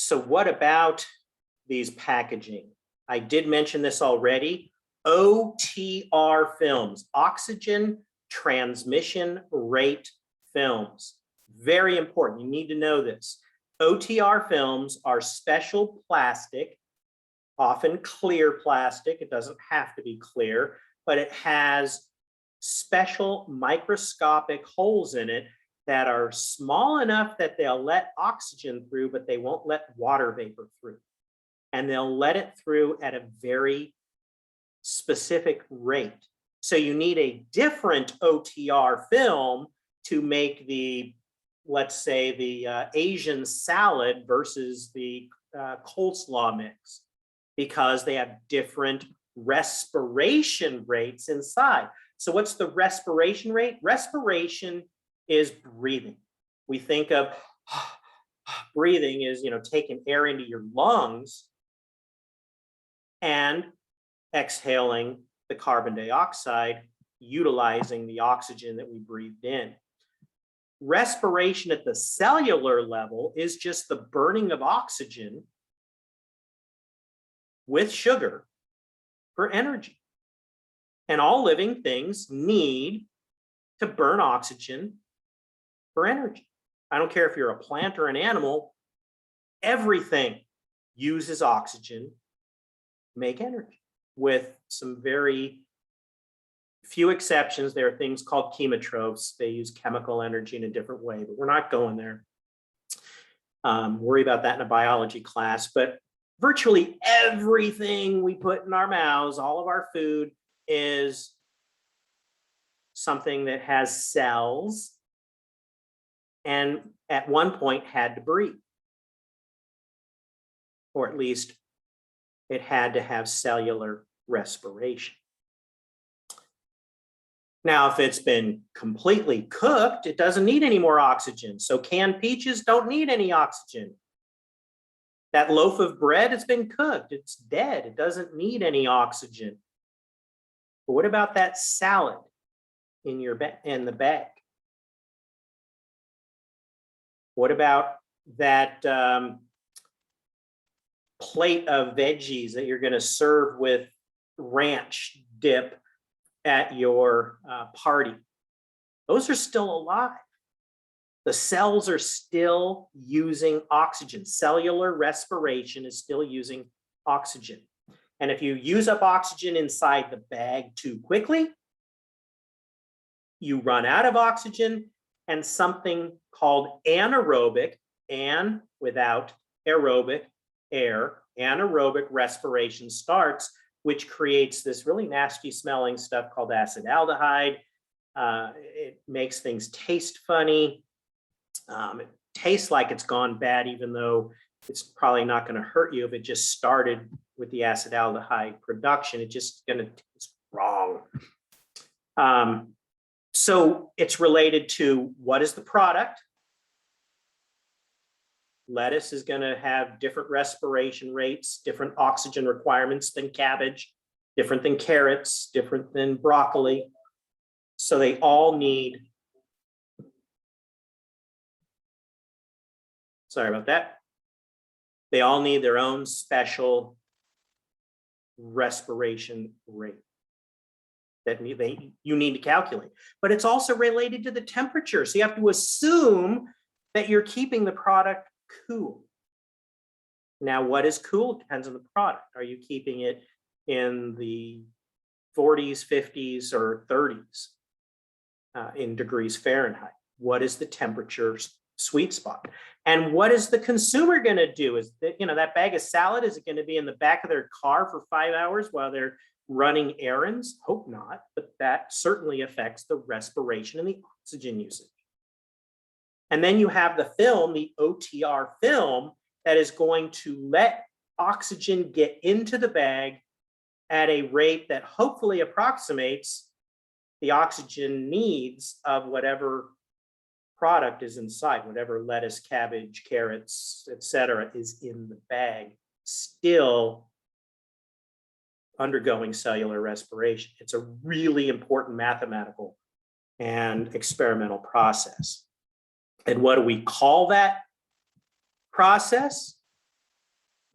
So what about these packaging? I did mention this already. OTR films, oxygen transmission rate films. Very important. You need to know this. OTR films are special plastic, often clear plastic. It doesn't have to be clear, but it has special microscopic holes in it that are small enough that they'll let oxygen through, but they won't let water vapor through. And they'll let it through at a very specific rate. So you need a different OTR film to make the, let's say, the Asian salad versus the coleslaw mix, because they have different respiration rates inside. So what's the respiration rate? Respiration is breathing. We think of breathing is, taking air into your lungs and exhaling the carbon dioxide, utilizing the oxygen that we breathed in. Respiration at the cellular level is just the burning of oxygen with sugar for energy. And all living things need to burn oxygen for energy. I don't care if you're a plant or an animal, everything uses oxygen to make energy, with some very few exceptions. There are things called chemotrophs. They use chemical energy in a different way, but we're not going there. Worry about that in a biology class. But virtually everything we put in our mouths, all of our food, is something that has cells and at one point had to breathe, or at least it had to have cellular respiration. Now, if it's been completely cooked, it doesn't need any more oxygen. So canned peaches don't need any oxygen. That loaf of bread has been cooked. It's dead. It doesn't need any oxygen. But what about that salad in the bag? What about that plate of veggies that you're going to serve with ranch dip at your party? Those are still alive. The cells are still using oxygen. Cellular respiration is still using oxygen. And if you use up oxygen inside the bag too quickly, you run out of oxygen, and something called anaerobic, and without aerobic, air, anaerobic respiration starts, which creates this really nasty smelling stuff called acetaldehyde. It makes things taste funny. It tastes like it's gone bad, even though it's probably not going to hurt you if it just started with the acetaldehyde production. It's just going to taste wrong. So it's related to what is the product. Lettuce is going to have different respiration rates, different oxygen requirements than cabbage, different than carrots, different than broccoli. So they all need, sorry about that. They all need their own special respiration rate that you need to calculate. But it's also related to the temperature. So you have to assume that you're keeping the product cool. Now, what is cool? It depends on the product. Are you keeping it in the 40s, 50s, or 30s in degrees Fahrenheit? What is the temperature sweet spot? And what is the consumer going to do? Is that, that bag of salad, is it going to be in the back of their car for 5 hours while they're running errands? Hope not, but that certainly affects the respiration and the oxygen usage. And then you have the film, the OTR film, that is going to let oxygen get into the bag at a rate that hopefully approximates the oxygen needs of whatever product is inside, whatever lettuce, cabbage, carrots, etc., is in the bag, still undergoing cellular respiration. It's a really important mathematical and experimental process. And what do we call that process?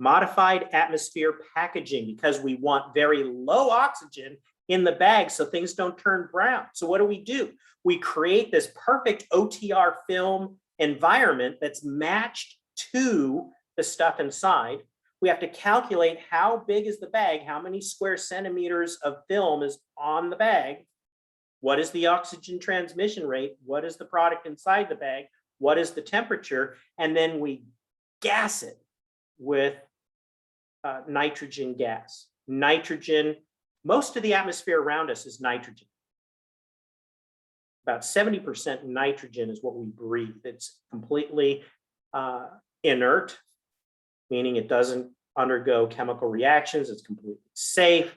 Modified atmosphere packaging, because we want very low oxygen in the bag so things don't turn brown. So what do? We create this perfect OTR film environment that's matched to the stuff inside. We have to calculate how big is the bag, how many square centimeters of film is on the bag, what is the oxygen transmission rate, what is the product inside the bag, what is the temperature, and then we gas it with nitrogen gas. Nitrogen, most of the atmosphere around us is nitrogen. About 70% nitrogen is what we breathe. It's completely inert, meaning it doesn't undergo chemical reactions. It's completely safe.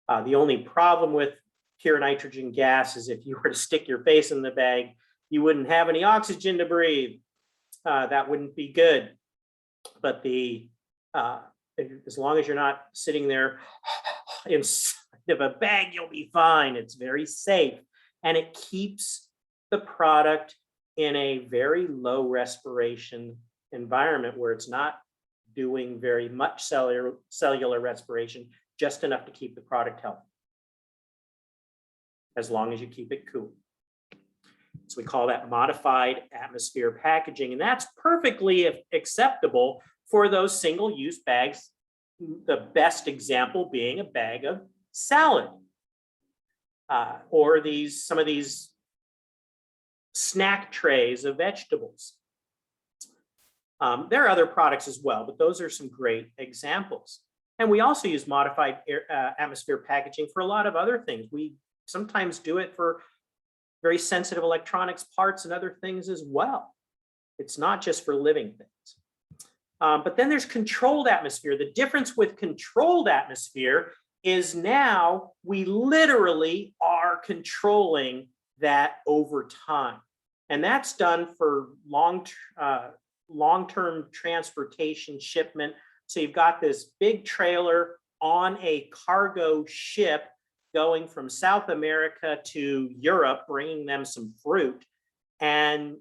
The only problem with pure nitrogen gas is if you were to stick your face in the bag, you wouldn't have any oxygen to breathe. That wouldn't be good. But as long as you're not sitting there inside of a bag, you'll be fine. It's very safe. And it keeps the product in a very low respiration environment where it's not doing very much cellular respiration, just enough to keep the product healthy, as long as you keep it cool. So we call that modified atmosphere packaging, and that's perfectly acceptable for those single-use bags, the best example being a bag of salad, or some of these snack trays of vegetables. There are other products as well, but those are some great examples. And we also use modified atmosphere packaging for a lot of other things. We sometimes do it for very sensitive electronics parts and other things as well. It's not just for living things. But then there's controlled atmosphere. The difference with controlled atmosphere is now we literally are controlling that over time. And that's done for long-term transportation shipment. So you've got this big trailer on a cargo ship going from South America to Europe, bringing them some fruit. And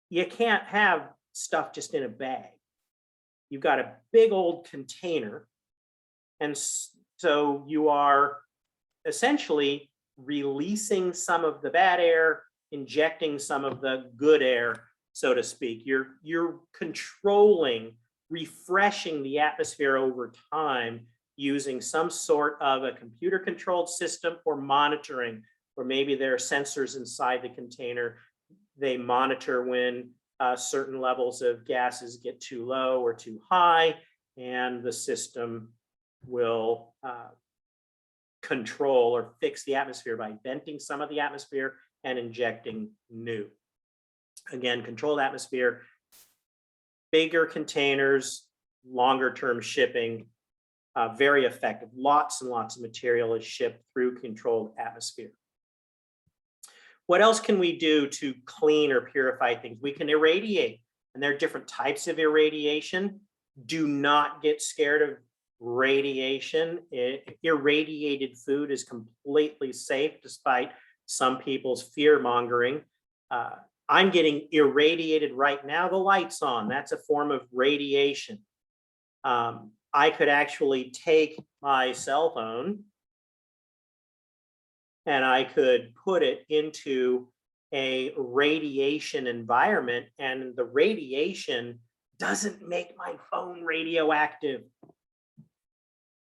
you can't have stuff just in a bag. You've got a big old container. And so you are essentially releasing some of the bad air, injecting some of the good air, so to speak. You're controlling, refreshing the atmosphere over time using some sort of a computer controlled system or monitoring, or maybe there are sensors inside the container. They monitor when certain levels of gases get too low or too high, and the system will control or fix the atmosphere by venting some of the atmosphere and injecting new. Again, controlled atmosphere, bigger containers, longer term shipping, very effective. Lots and lots of material is shipped through controlled atmosphere. What else can we do to clean or purify things? We can irradiate, and there are different types of irradiation. Do not get scared of radiation. Irradiated food is completely safe despite some people's fear mongering. I'm getting irradiated right now. The light's on. That's a form of radiation. I could actually take my cell phone and I could put it into a radiation environment, and the radiation doesn't make my phone radioactive.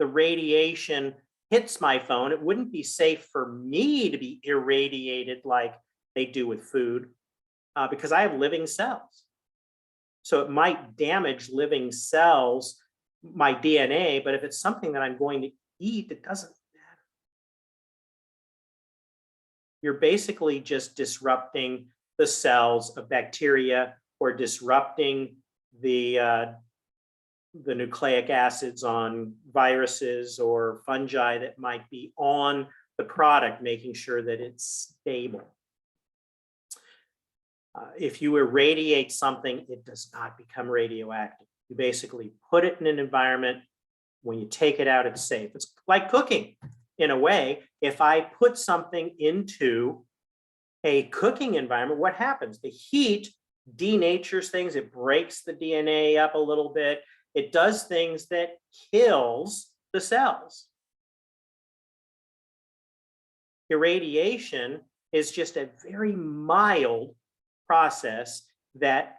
The radiation hits my phone. It wouldn't be safe for me to be irradiated like they do with food, because I have living cells. So it might damage living cells, my DNA, but if it's something that I'm going to eat, it doesn't matter. You're basically just disrupting the cells of bacteria or disrupting the nucleic acids on viruses or fungi that might be on the product, making sure that it's stable. If you irradiate something, it does not become radioactive. You basically put it in an environment. When you take it out, it's safe. It's like cooking in a way. If I put something into a cooking environment, what happens? The heat denatures things. It breaks the DNA up a little bit. It does things that kills the cells. Irradiation is just a very mild process that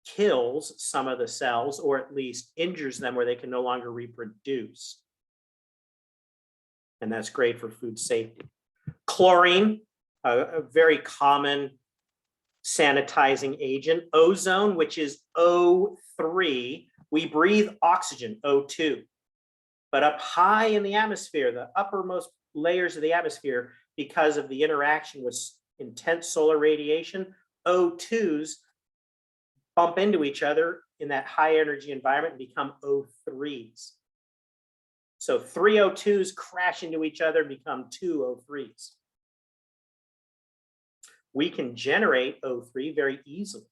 kills some of the cells, or at least injures them where they can no longer reproduce. And that's great for food safety. Chlorine, a very common sanitizing agent. Ozone, which is O3. We breathe oxygen, O2. But up high in the atmosphere, the uppermost layers of the atmosphere, because of the interaction with intense solar radiation, O2s bump into each other in that high energy environment and become O3s. So 3 O2s crash into each other and become 2 O3s. We can generate O3 very easily.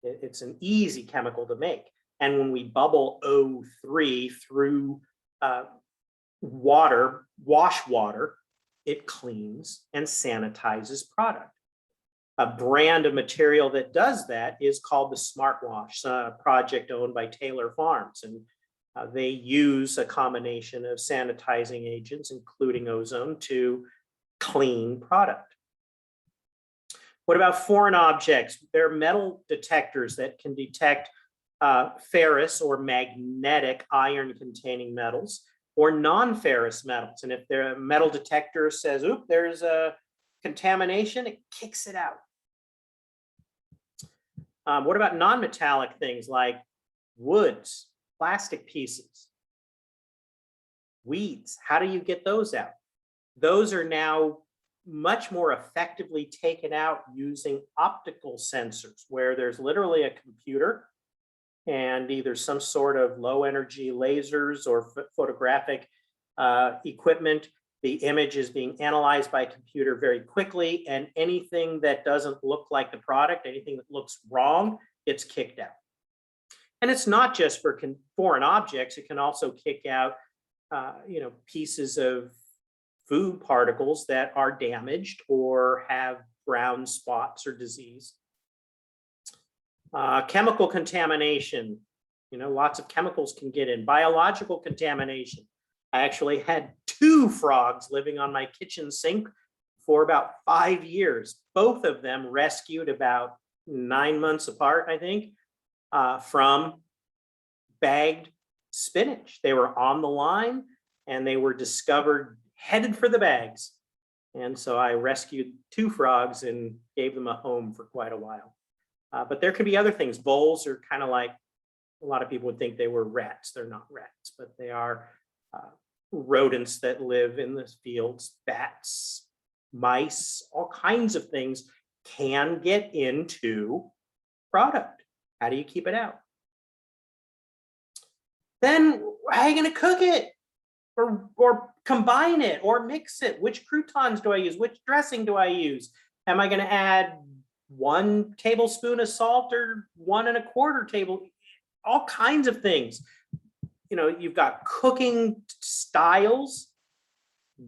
It's an easy chemical to make. And when we bubble O3 through water, wash water, it cleans and sanitizes product. A brand of material that does that is called the Smartwash, a project owned by Taylor Farms. And they use a combination of sanitizing agents, including ozone, to clean product. What about foreign objects? There are metal detectors that can detect ferrous or magnetic iron-containing metals, or non-ferrous metals. And if the metal detector says, oop, there's a contamination, it kicks it out. What about non-metallic things like woods, plastic pieces, weeds? How do you get those out? Those are now much more effectively taken out using optical sensors, where there's literally a computer and either some sort of low energy lasers or photographic equipment. The image is being analyzed by a computer very quickly, and anything that doesn't look like the product, anything that looks wrong, gets kicked out. And it's not just for foreign objects, it can also kick out pieces of food particles that are damaged or have brown spots or disease. Chemical contamination, lots of chemicals can get in. Biological contamination. I actually had 2 frogs living on my kitchen sink for about 5 years. Both of them rescued about 9 months apart, I think, from bagged spinach. They were on the line and they were discovered headed for the bags. And so I rescued 2 frogs and gave them a home for quite a while. But there could be other things. Voles are kind of like, a lot of people would think they were rats. They're not rats, but they are rodents that live in the fields. Bats, mice, all kinds of things can get into product. How do you keep it out? Then how are you going to cook it? Or combine it or mix it? Which croutons do I use? Which dressing do I use? Am I going to add 1 tablespoon of salt or 1 1/4 tablespoon? All kinds of things. You've got cooking styles,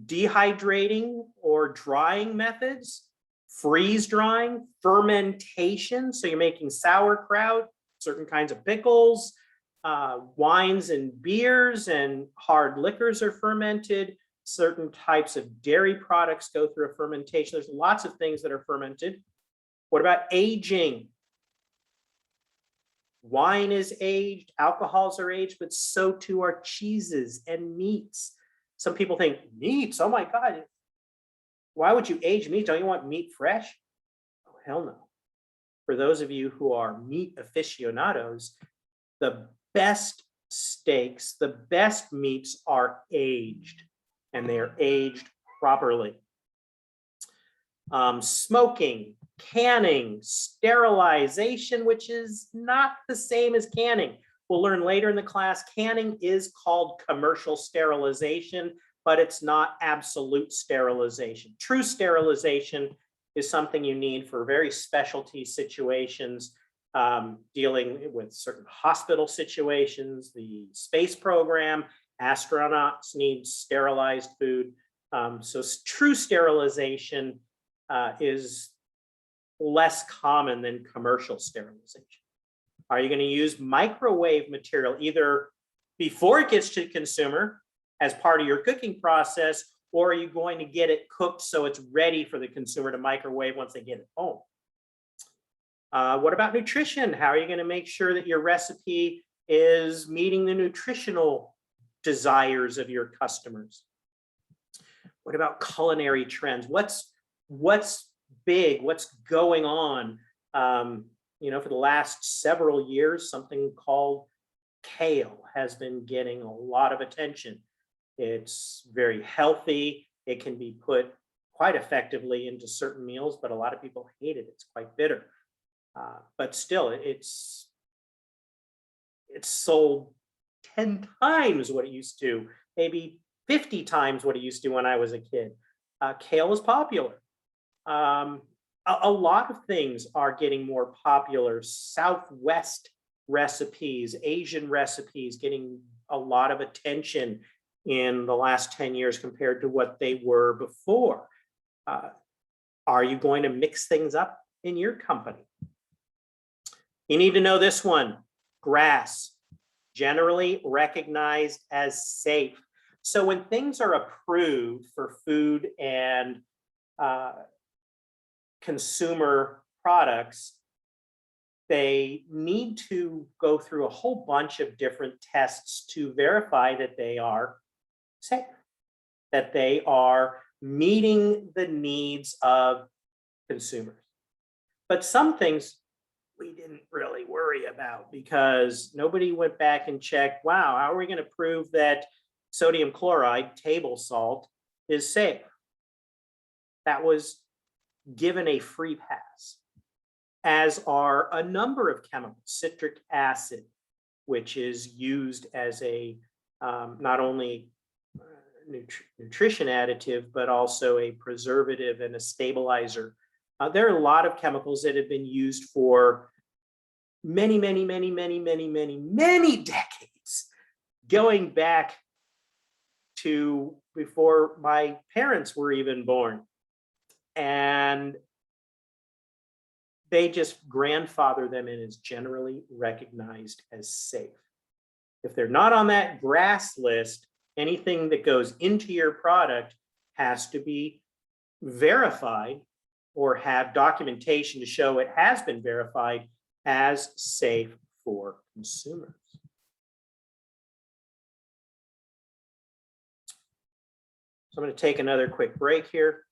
dehydrating or drying methods, freeze drying, fermentation. So you're making sauerkraut, certain kinds of pickles, wines and beers and hard liquors are fermented. Certain types of dairy products go through a fermentation. There's lots of things that are fermented. What about aging? Wine is aged, alcohols are aged, but so too are cheeses and meats. Some people think, meats, oh my God, why would you age meat? Don't you want meat fresh? Oh, hell no. For those of you who are meat aficionados, the best steaks, the best meats are aged, and they are aged properly. Smoking, canning, sterilization, which is not the same as canning. We'll learn later in the class, canning is called commercial sterilization, but it's not absolute sterilization. True sterilization is something you need for very specialty situations, dealing with certain hospital situations, the space program. Astronauts need sterilized food. So true sterilization is less common than commercial sterilization. Are you going to use microwave material, either before it gets to the consumer as part of your cooking process, or are you going to get it cooked so it's ready for the consumer to microwave once they get it home? What about nutrition? How are you going to make sure that your recipe is meeting the nutritional desires of your customers? What about culinary trends? What's big? What's going on? For the last several years, something called kale has been getting a lot of attention. It's very healthy. It can be put quite effectively into certain meals, but a lot of people hate it. It's quite bitter. But still, it's sold 10 times what it used to, maybe 50 times what it used to when I was a kid. Kale is popular. A lot of things are getting more popular. Southwest recipes, Asian recipes getting a lot of attention in the last 10 years compared to what they were before. Are you going to mix things up in your company? You need to know this one. Grass, generally recognized as safe. So when things are approved for food and consumer products, they need to go through a whole bunch of different tests to verify that they are safe, that they are meeting the needs of consumers. But some things we didn't really worry about because nobody went back and checked, wow, how are we going to prove that sodium chloride, table salt, is safe? That was given a free pass, as are a number of chemicals. Citric acid, which is used as a not only nutrition additive, but also a preservative and a stabilizer. There are a lot of chemicals that have been used for many decades, going back to before my parents were even born. And they just grandfather them in as generally recognized as safe. If they're not on that GRAS list, anything that goes into your product has to be verified or have documentation to show it has been verified as safe for consumers. So I'm going to take another quick break here.